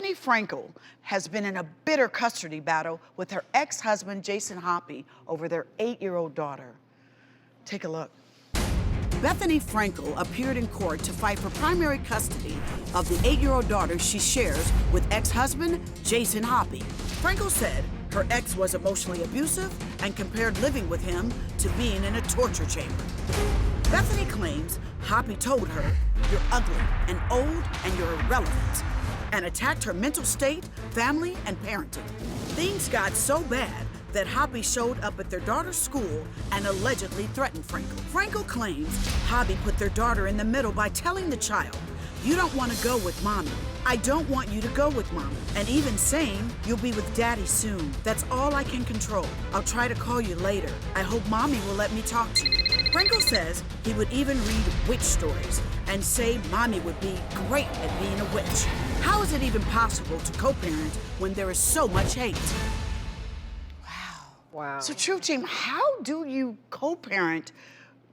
Bethenny Frankel has been in a bitter custody battle with her ex-husband, Jason Hoppy, over their 8-year-old daughter. Take a look. Bethenny Frankel appeared in court to fight for primary custody of the 8-year-old daughter she shares with ex-husband, Jason Hoppy. Frankel said her ex was emotionally abusive and compared living with him to being in a torture chamber. Bethenny claims Hoppy told her, "You're ugly and old and you're irrelevant," and attacked her mental state, family, and parenting. Things got so bad that Hoppy showed up at their daughter's school and allegedly threatened Frankel. Frankel claims Hoppy put their daughter in the middle by telling the child, "You don't want to go with mommy. I don't want you to go with mommy." And even saying, "You'll be with daddy soon. That's all I can control. I'll try to call you later. I hope mommy will let me talk to you." Frankel says he would even read witch stories and say mommy would be great at being a witch. How is it even possible to co-parent when there is so much hate? Wow. So True Team, how do you co-parent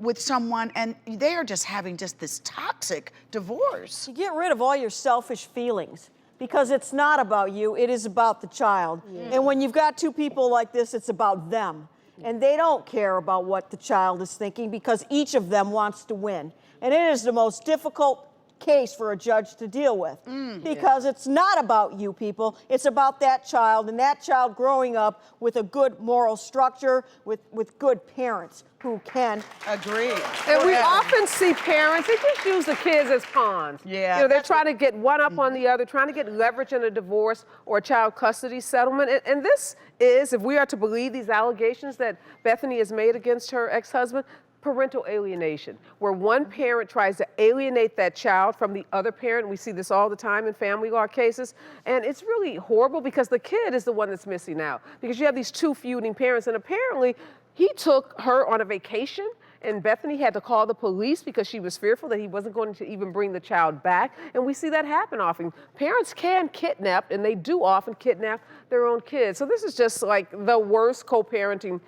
with someone and they are just having this toxic divorce? You get rid of all your selfish feelings because it's not about you, it is about the child. Yeah. And when you've got two people like this, it's about them. And they don't care about what the child is thinking because each of them wants to win. And it is the most difficult case for a judge to deal with because it's not about you people, it's about that child and that child growing up with a good moral structure, with good parents who can agree. And we often see parents, they just use the kids as pawns. Yeah. You know, they're trying to get one up on the other, trying to get leverage in a divorce or a child custody settlement. And this is, if we are to believe these allegations that Bethenny has made against her ex-husband, parental alienation, where one parent tries to alienate that child from the other parent. We see this all the time in family law cases. And it's really horrible because the kid is the one that's missing out. Because you have these two feuding parents, and apparently he took her on a vacation, and Bethenny had to call the police because she was fearful that he wasn't going to even bring the child back. And we see that happen often. Parents can kidnap, and they do often kidnap their own kids. So this is just like the worst co-parenting,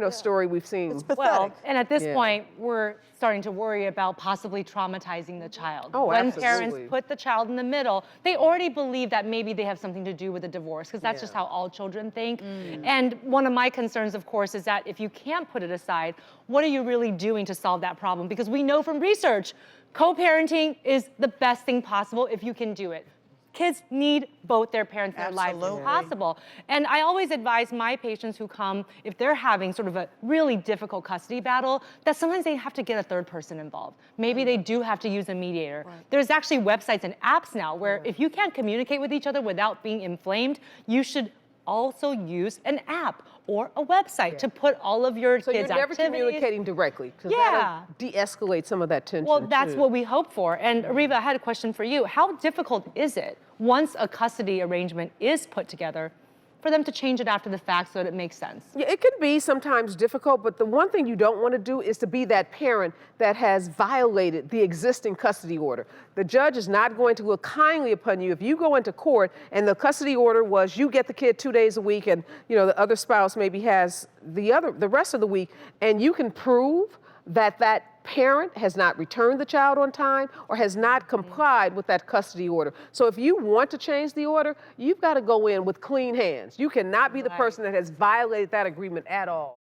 story we've seen. It's pathetic. Well, and at this point, we're starting to worry about possibly traumatizing the child. Oh, when absolutely. parents put the child in the middle, they already believe that maybe they have something to do with the divorce, because that's just how all children think. And one of my concerns, of course, is that if you can't put it aside, what are you really doing to solve that problem? Because we know from research, co-parenting is the best thing possible if you can do it. Kids need both their parents in their lives if possible. And I always advise my patients who come, if they're having sort of a really difficult custody battle, that sometimes they have to get a third person involved. Maybe they do have to use a mediator. There's actually websites and apps now where if you can't communicate with each other without being inflamed, you should also use an app or a website to put all of your so kids' you're never activities. communicating directly, because that'll de-escalate some of that tension. Well, that's what we hope for. And Areva, I had a question for you. How difficult is it, once a custody arrangement is put together, for them to change it after the fact so that it makes sense? Yeah, it can be sometimes difficult, but the one thing you don't want to do is to be that parent that has violated the existing custody order. The judge is not going to look kindly upon you if you go into court and the custody order was you get the kid 2 days a week and the other spouse maybe has the rest of the week, and you can prove that that parent has not returned the child on time or has not complied with that custody order. So if you want to change the order, you've got to go in with clean hands. You cannot be the person that has violated that agreement at all.